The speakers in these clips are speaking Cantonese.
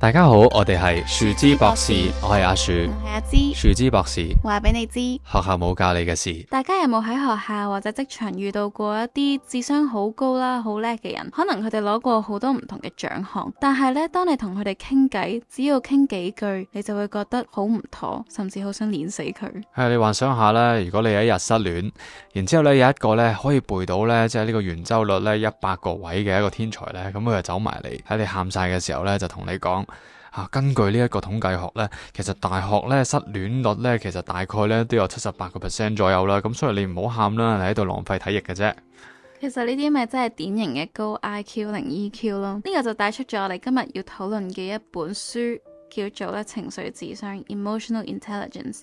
大家好，我哋係樹枝博士，我係阿樹，我係阿芝。樹枝博士話俾你知，學校冇教你嘅事。大家有冇喺學校或者職場遇到過一啲智商好高啦、好叻嘅人？可能佢哋攞過好多唔同嘅獎項，但係呢，當你同佢哋傾偈，只要傾幾句，你就會覺得好唔妥，甚至好想碾死佢。係你幻想下啦，如果你有一日失戀，然之後咧有一個咧可以背到咧即係呢個圓周率咧100個位嘅一個天才咧，咁佢就走埋嚟喺你喊晒嘅時候咧，就同你講。根據呢一個統計學呢，其實大學呢失戀率呢，其實大概呢都有78%左右啦。咁所以你唔好喊啦，你喺度浪費體液嘅啫。其實呢啲咪真係典型嘅高 IQ 零 EQ 咯。呢個就帶出咗我哋今日要討論嘅一本書，叫做咧情緒智商 （Emotional Intelligence）。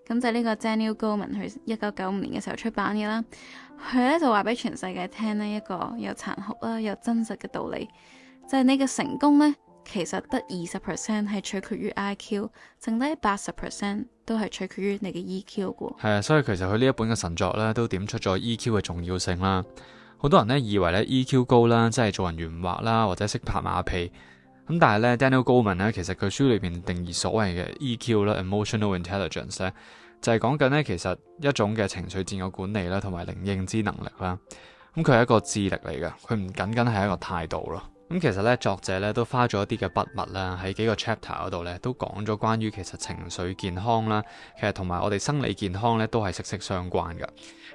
咁就呢個 Daniel Goleman 佢1995年嘅時候出版嘅啦。佢咧就話俾全世界聽呢一個又殘酷啦又真實嘅道理，就係你嘅成功呢。其實得20% 係取決於 IQ， 剩低80% 都係取決於你嘅 EQ 嘅。係啊，所以其實佢呢一本嘅神作咧，都點出咗 EQ 嘅重要性啦。好多人呢以為咧 EQ 高啦，即係做人圓滑啦，或者識拍馬屁。咁但係咧 Daniel Goleman 咧，其實佢書裏邊定義所謂嘅 EQ 啦 （Emotional Intelligence） 咧，就係講緊咧其實一種嘅情緒自我管理啦，同埋零認知能力啦。咁佢係一個智力嚟嘅，佢唔僅僅係一個態度咯。咁其實咧，作者咧都花咗一啲嘅筆墨啦，喺幾個 chapter 嗰度咧，都講咗關於其實情緒健康啦，其實同埋我哋生理健康咧都係息息相關嘅。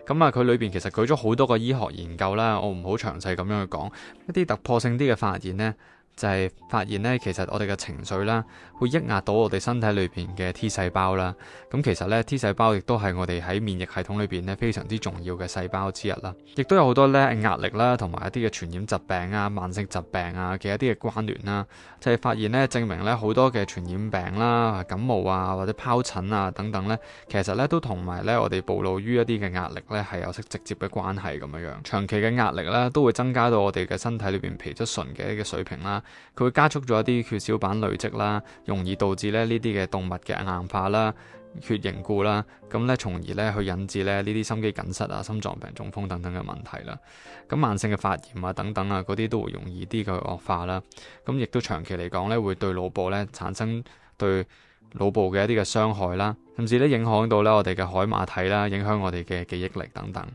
咁佢裏邊其實舉咗好多個醫學研究啦，我唔好詳細咁樣去講一啲突破性啲嘅發現呢。就係發現呢，其實我哋嘅情緒啦，會抑壓到我哋身體裏邊嘅 T 細胞啦。咁其實呢 T 細胞亦都係我哋喺免疫系統裏邊呢非常之重要嘅細胞之一啦。亦都有好多呢壓力啦，同埋一啲嘅傳染疾病啊、慢性疾病啊嘅一啲嘅關聯啦。就係發現呢，證明呢好多嘅傳染病啦、感冒啊或者疱疹啊等等呢，其實呢都同埋呢我哋暴露於一啲嘅壓力呢係有直接嘅關係咁樣樣。長期嘅壓力呢都會增加到我哋嘅身體裏邊皮質醇嘅一個水平啦。佢會加速咗一啲血小板累積啦，容易導致呢啲嘅動脈嘅硬化啦、血凝固啦，咁呢從而呢去引致呢啲心肌梗塞啊、心臟病、中風等等嘅問題啦。咁慢性嘅發炎啊等等啊嗰啲都會容易啲嘅惡化啦。咁亦都長期嚟講呢會對腦部呢產生對腦部嘅一啲嘅傷害啦，甚至呢影響到呢我哋嘅海馬體啦，影響我哋嘅記憶力等等。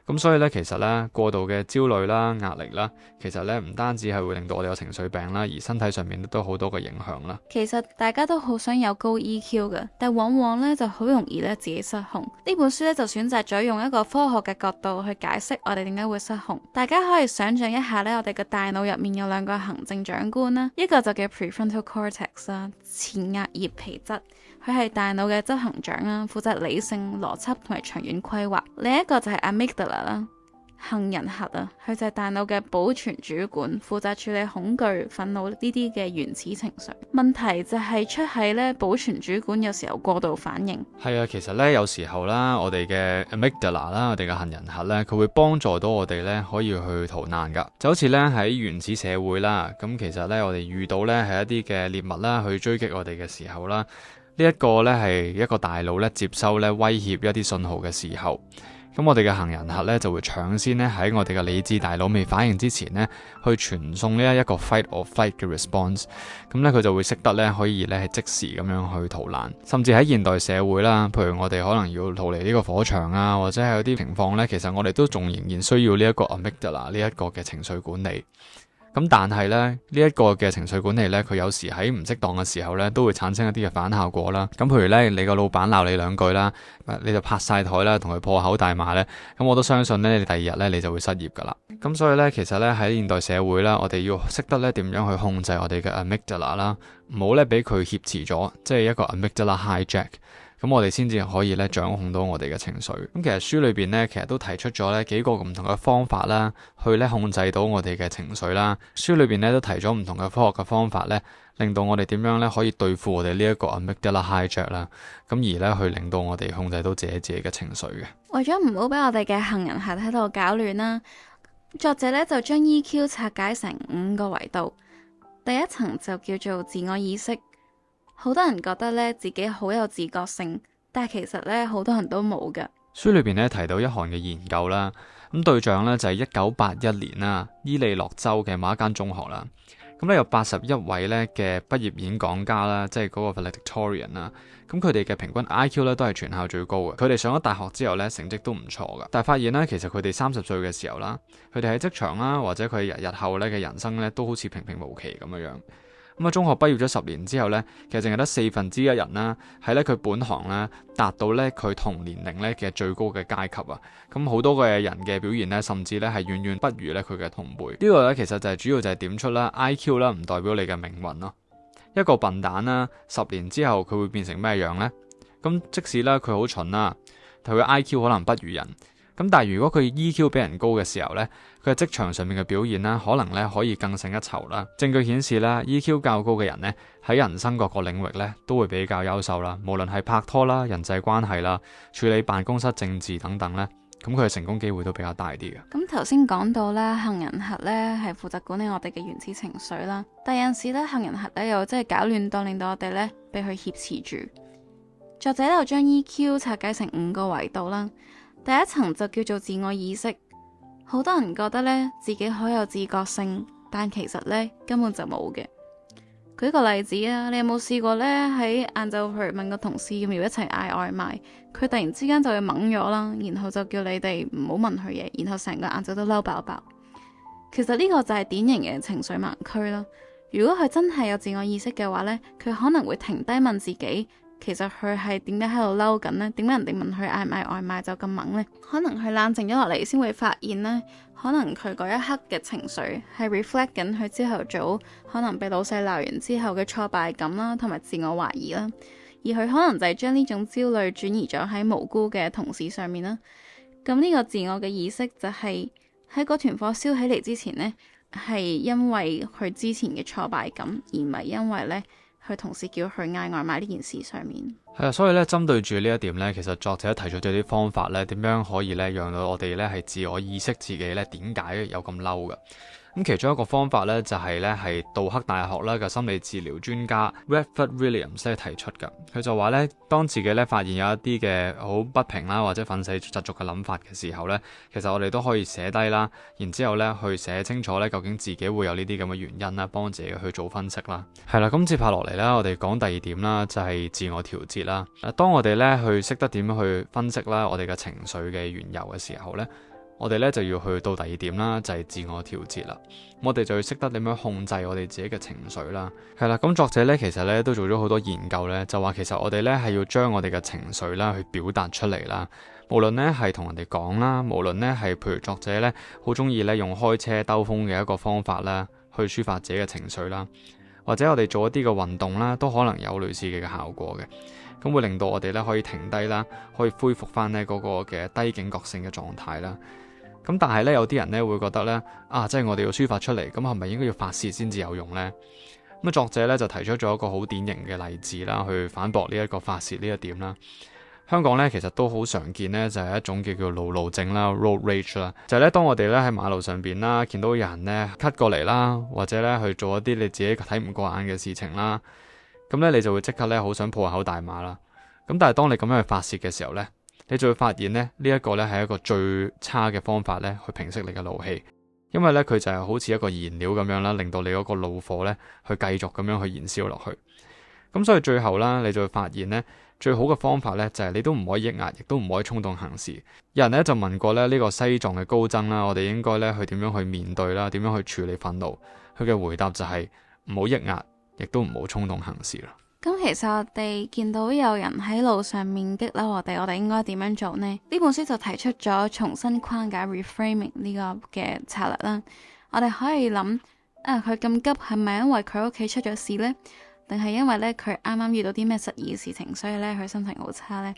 咁所以咧，其實咧過度嘅焦慮啦、壓力啦，其實咧唔單止係會令到我哋有情緒病啦，而身體上面都好多嘅影響啦。其實大家都好想有高 EQ 嘅，但往往咧就好容易咧自己失控。呢本書咧就選擇咗用一個科學嘅角度去解釋我哋點解會失控。大家可以想象一下咧，我哋嘅大腦入面有兩個行政長官啦，一個就叫 prefrontal cortex 啦，前額葉皮質。佢係大腦嘅執行長啦，負責理性、邏輯同埋長遠規劃。另一個就係 amygdala 啦，杏仁核啊，佢就係大腦嘅保存主管，負責處理恐懼、憤怒呢啲嘅原始情緒。問題就係出喺咧保存主管有時候過度反應。係啊，其實咧有時候啦，我哋嘅 amygdala 啦，我哋嘅杏仁核咧，佢會幫助到我哋咧可以去逃難噶。就好似咧喺原始社會啦，咁其實咧我哋遇到咧係一啲嘅獵物啦，去追擊我哋嘅時候啦。呢一個咧係一個大腦咧接收咧威脅一啲信號嘅時候，咁我哋嘅杏仁核咧就會搶先咧喺我哋嘅理智大腦未反應之前咧，去傳送呢一個 fight or flight 嘅 response， 咁咧佢就會識得咧可以咧係即時咁樣去逃難，甚至喺現代社會啦，譬如我哋可能要逃離呢個火場啊，或者係有啲情況咧，其實我哋都仲仍然需要呢一個 amygdala 呢一個嘅情緒管理。咁但係咧呢一個嘅情緒管理咧，佢有時喺唔適當嘅時候咧，都會產生一啲嘅反效果啦。咁譬如咧，你個老闆鬧你兩句啦，你就拍晒台啦，同佢破口大罵咧，咁我都相信咧，你第二日咧你就會失業噶啦。咁所以咧，其實咧喺現代社會啦，我哋要識得咧點樣去控制我哋嘅 amygdala 啦，唔好咧俾佢挾持咗，即係一個 amygdala hijack。咁我哋先至可以咧掌控到我哋嘅情緒。咁其實書裏邊咧，其實都提出咗咧幾個唔同嘅方法啦，去咧控制到我哋嘅情緒啦。書裏邊咧都提咗唔同嘅科學嘅方法咧，令到我哋點樣咧可以對付我哋呢一個 amygdala hijack 啦。咁而咧去令到我哋控制到自己嘅情緒嘅。為咗唔好俾我哋嘅杏仁核喺度搞亂啦，作者咧就將 EQ 拆解成5個維度。第一層就叫做自我意識。好多人覺得咧自己好有自覺性，但係其實咧好多人都冇㗎。書裏邊咧提到一項嘅研究啦，咁對象咧就係1981年啦，伊利諾州嘅某一間中學啦。咁咧有81位咧嘅畢業演講家啦，即係嗰個 valedictorian 啦。咁佢哋嘅平均 IQ 咧都係全校最高嘅。佢哋上咗大學之後咧，成績都唔錯㗎。但係發現咧，其實佢哋30歲嘅時候啦，佢哋喺職場啦，或者佢日後咧嘅人生咧，都好似平平無奇咁樣。咁啊，中學畢業咗10年之後咧，其實淨係得1/4人啦，喺咧佢本行咧達到咧佢同年齡咧嘅最高嘅階級啊。咁好多嘅人嘅表現咧，甚至咧係遠遠不如咧佢嘅同輩。呢個咧其實就係主要就係點出啦 IQ 啦，唔代表你嘅命運咯。一個笨蛋啦，10年之後佢會變成咩樣呢？咁即使咧佢好蠢啦，佢嘅 IQ 可能不如人。咁但係如果佢 EQ 比人高嘅時候呢，佢喺職場上面嘅表現啦，可能咧可以更勝一籌啦。證據顯示啦，EQ 較高嘅人呢，喺人生各個領域咧都會比較優秀啦。無論係拍拖啦、人際關係啦、處理辦公室政治等等咧，咁佢嘅成功機會都比較大啲嘅。咁頭先講到啦，杏仁核咧係負責管理我哋嘅原始情緒啦，但有陣時咧杏仁核咧又真係搞亂到，令到我哋咧被佢挾持住。作者就將 EQ 拆解成5個維度啦。第一層就叫做自我意識，好多人覺得咧自己好有自覺性，但其實咧根本就冇嘅。舉個例子啊，你有冇試過咧喺晏晝去問個同事要唔要一齊嗌外賣，佢突然之間就會懵咗啦，然後就叫你哋唔好問佢嘢，然後成個晏晝都嬲爆爆。其實呢個就係典型嘅情緒盲區啦。如果佢真係有自我意識嘅話咧，佢可能會停低問自己，其實佢係點解喺度嬲緊呢？點解人哋問佢嗌唔嗌外賣就咁猛呢？可能佢冷靜咗落嚟先會發現呢，可能佢嗰一刻嘅情緒係 reflect 緊佢朝頭早可能被老細鬧完之後嘅挫敗感啦，同埋自我懷疑啦。而佢可能就係將呢種焦慮轉移咗喺無辜嘅同事上面啦。咁呢個自我嘅意識就係喺嗰團火燒起嚟之前呢，係因為佢之前嘅挫敗感，而唔係因為呢，佢同事叫佢嗌外賣呢件事上面。係啊，所以咧針對住呢一點咧，其實作者提出咗啲方法咧，點樣可以咧讓到我哋咧係自我意識自己咧點解有咁嬲嘅。咁其中一個方法咧就係咧係杜克大學啦嘅心理治療專家 Redford Williams 咧提出嘅。佢就話咧，當自己咧發現有一啲嘅好不平啦或者憤世嫉俗嘅諗法嘅時候咧，其實我哋都可以寫低啦，然之後咧去寫清楚咧究竟自己會有呢啲咁嘅原因啦，幫自己去做分析啦。係啦，咁接下落嚟啦，我哋講第二點啦，就係自我調節啦。當我哋咧去識得點樣去分析啦我哋嘅情緒嘅緣由嘅時候咧，我哋咧就要去到第二點啦，就係自我調節啦。我哋就要識得點樣控制我哋自己嘅情緒啦。係啦，咁作者咧其實咧都做咗好多研究咧，就話其實我哋咧係要將我哋嘅情緒啦去表達出嚟啦。無論咧係同人哋講啦，無論咧係譬如作者咧好中意咧用開車兜風嘅一個方法啦，去抒發自己嘅情緒啦，或者我哋做一啲嘅運動啦，都可能有類似嘅效果嘅。咁會令到我哋咧可以停低啦，可以恢復翻呢嗰個嘅低警覺性嘅狀態啦。咁但係咧有啲人咧會覺得咧即係我哋要抒發出嚟，咁係咪應該要發泄先至有用呢？咁作者咧就提出咗一個好典型嘅例子啦，去反駁呢一個發泄呢一點啦。香港咧其實都好常見咧，就係一種叫路怒症啦 （road rage） 啦，就係咧當我哋咧喺馬路上邊啦，見到有人咧咳過嚟啦，或者咧去做一啲你自己睇唔過眼嘅事情啦，咁咧你就會即刻咧好想破口大罵啦。咁但係當你咁樣去發泄嘅時候咧，你就會發現咧呢一個咧係一個最差嘅方法咧去平息你嘅怒氣，因為咧佢就係好似一個燃料咁樣啦，令到你嗰個怒火咧去繼續咁樣去燃燒落去。咁所以最後啦，你就會發現咧最好嘅方法咧就係你都唔可以抑壓，亦都唔可以衝動行事。有人咧就問過咧呢個西藏嘅高僧啦，我哋應該咧去點樣去面對啦，點樣去處理憤怒？佢嘅回答就係唔好抑壓，亦都唔好衝動行事啦。咁其實我哋見到有人喺路上面激嬲我哋應該點樣做呢？呢本書就提出咗重新框架 reframing 呢個嘅策略啦。我哋可以諗佢咁急係咪因為佢屋企出咗事呢？定係因為咧佢啱啱遇到啲咩失意嘅事情，所以咧佢心情好差呢？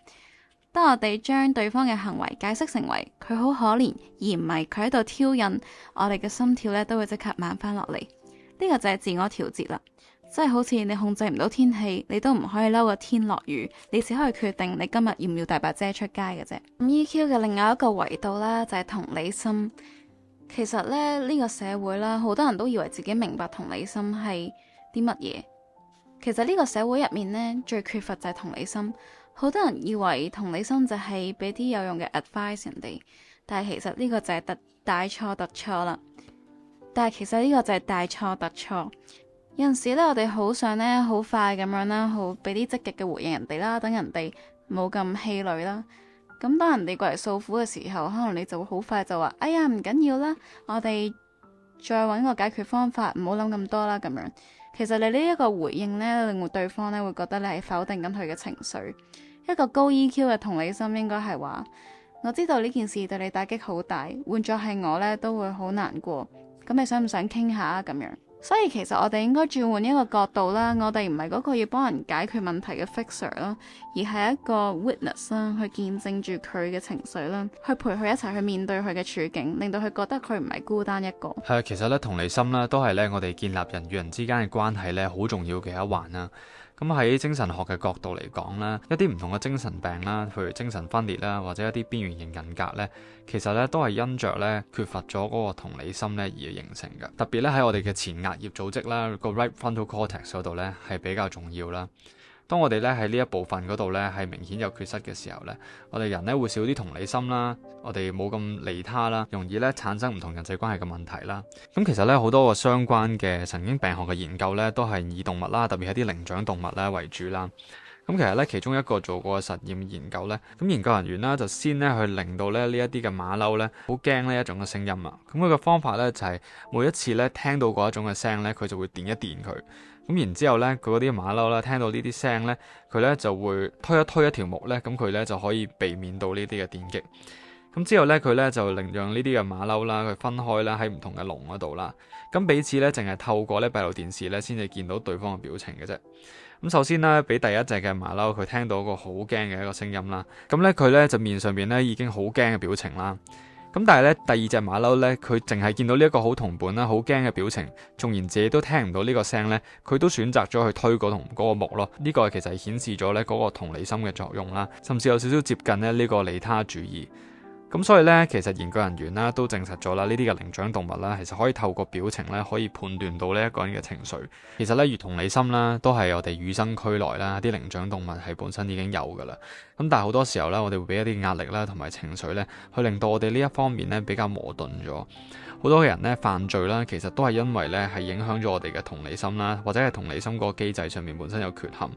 當我哋將對方嘅行為解釋成為佢好可憐，而唔係佢喺度挑釁，我哋嘅心跳咧都會即刻慢翻落嚟。呢個就係自我調節啦。即係好似你控制唔到天氣，你都唔可以嬲個天落雨，你只可以決定你今日要唔要帶把遮出街嘅啫。咁 EQ 嘅另外一個維度啦，就係同理心。其實咧呢個社會啦，好多人都以為自己明白同理心係啲乜嘢。其實呢個社會入面呢，最缺乏就係同理心。好多人以為同理心就係俾啲有用嘅 advice 人哋，但係其實呢個就係大錯特錯啦。但係其實呢個就係大錯特錯。有陣時呢，我哋好想呢，好快咁樣啦，好俾啲積極嘅回應人哋啦，等人哋冇咁氣餒啦。咁當人哋過嚟訴苦嘅時候，可能你就會好快就話：哎呀，唔緊要啦，我哋再揾個解決方法，唔好諗咁多啦咁樣。其實你呢一個回應呢，令到對方呢會覺得你係否定緊佢嘅情緒。一個高 EQ 嘅同理心應該係話：我知道呢件事對你打擊好大，換作係我呢都會好難過。咁你想唔想傾下啊？咁樣。所以其實我哋應該轉換一個角度啦，我哋唔係嗰個要幫人解決問題嘅 fixer 啦，而係一個 witness 啦，去見證住佢嘅情緒啦，去陪佢一齊去面對佢嘅處境，令到佢覺得佢唔係孤單一個。係啊，其實咧同理心咧都係咧我哋建立人與人之間嘅關係咧好重要嘅一環啦。咁喺精神學嘅角度嚟講啦，一啲唔同嘅精神病啦，譬如精神分裂啦，或者一啲邊緣型人格咧，其實咧都係因着咧缺乏咗嗰個同理心咧而形成嘅。特別咧喺我哋嘅前額葉組織啦，個 right frontal cortex 嗰度咧係比較重要啦。當我哋咧喺呢一部分嗰度咧係明顯有缺失嘅時候咧，我哋人咧會少啲同理心啦，我哋冇咁利他啦，容易咧產生唔同人際關係嘅問題啦。咁其實咧好多個相關嘅神經病學嘅研究咧都係以動物啦，特別係啲靈長動物咧為主啦。咁其實咧其中一個做過嘅實驗研究咧，咁研究人員啦就先咧去令到咧呢一啲嘅馬騮咧好驚呢一種嘅聲音啊。咁佢嘅方法咧就係每一次咧聽到嗰一種嘅聲咧，佢就會電一電佢。咁然之後咧，佢嗰啲馬騮啦，聽到呢啲聲咧，佢咧就會推一推一條木咧，咁佢咧就可以避免到呢啲嘅電擊。咁之後咧，佢咧就令讓呢啲嘅馬騮啦，佢分開啦喺唔同嘅籠嗰度啦。咁彼此咧淨係透過咧閉路電視咧，先至見到對方嘅表情嘅啫。咁首先咧，俾第一隻嘅馬騮佢聽到一個好驚嘅一個聲音啦。咁咧佢咧就面上邊咧已經好驚嘅表情啦。咁但係咧，第二隻馬騮咧，佢淨係見到呢一個好同伴啦，好驚嘅表情，縱然自己都聽唔到呢個聲咧，佢都選擇咗去推嗰個木咯。呢個其實係顯示咗咧嗰個同理心嘅作用啦，甚至有少少接近咧呢個利他主義。咁所以咧，其實研究人員啦都證實咗啦，呢啲嘅靈長動物啦，其實可以透過表情咧，可以判斷到呢一個人嘅情緒。其實咧，如同理心啦，都係我哋與生俱來啦，啲靈長動物係本身已經有噶啦。咁但係好多時候咧，我哋會俾一啲壓力啦，同埋情緒咧，去令到我哋呢一方面咧比較磨頓咗。好多人咧犯罪啦，其實都係因為咧係影響咗我哋嘅同理心啦，或者係同理心嗰個機制上面本身有缺陷。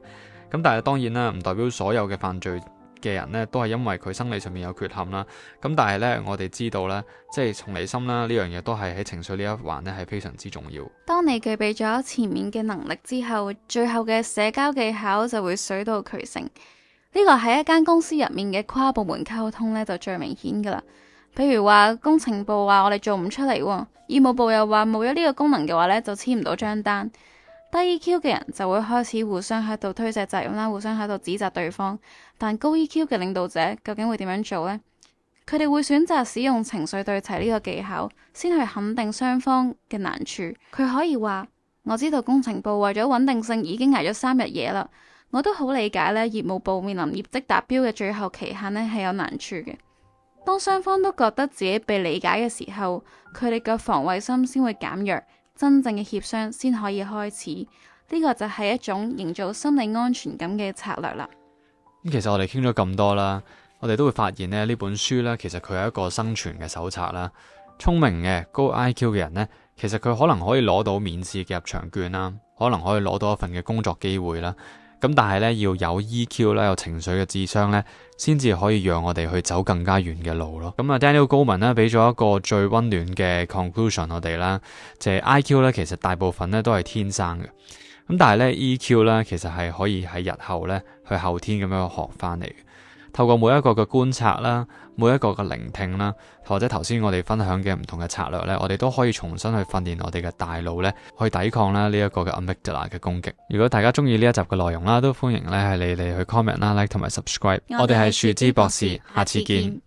咁但係當然啦，唔代表所有嘅犯罪嘅人呢都係因為佢生理上面有缺陷啦。咁但係呢，我哋知道咧，即係同理心啦呢樣嘢都係喺情緒呢一環呢係非常之重要。當你具備咗前面嘅能力之後，最後嘅社交技巧就會水到渠成。呢個喺一間公司入面嘅跨部門溝通呢，就最明顯噶啦。譬如話工程部話我哋做唔出嚟，業務部又話冇咗呢個功能嘅話呢，就簽唔到張單。低 EQ 嘅人就會開始互相喺度推卸責任啦，互相喺度指責對方。但高 EQ 嘅領導者究竟會點樣做呢？佢哋會選擇使用情緒對齊呢個技巧，先去肯定雙方嘅難處。佢可以話：我知道工程部為咗穩定性已經捱咗3日夜啦，我都好理解呢業務部面臨業績達標嘅最後期限呢係有難處嘅。當雙方都覺得自己被理解嘅時候，佢哋嘅防衛心先會減弱。真正嘅協商先可以開始，呢個就係一種營造心理安全感嘅策略啦。咁其實我哋傾咗咁多啦，我哋都會發現咧呢本書呢，其實佢係一個生存嘅手冊啦。聰明嘅高 IQ 嘅人呢，其實佢可能可以攞到免試嘅入場券啦，可能可以攞到一份嘅工作機會啦。咁但係咧要有 EQ 啦，有情緒嘅智商咧，先至可以讓我哋去走更加遠嘅路咯。咁啊 Daniel Goleman 咧俾咗一個最溫暖嘅 conclusion 我哋啦，就係 IQ 咧其實大部分咧都係天生嘅，咁但係咧 EQ 咧其實係可以喺日後咧去後天咁樣學翻嚟嘅。透過每一個嘅觀察啦，每一個嘅聆聽啦，或者頭先我哋分享嘅唔同嘅策略咧，我哋都可以重新去訓練我哋嘅大腦咧，去抵抗啦呢一個嘅 amygdala 嘅攻擊。如果大家中意呢一集嘅內容啦，都歡迎咧係你哋去 comment 啦、like 同埋 subscribe。我哋係樹枝博士，下次見。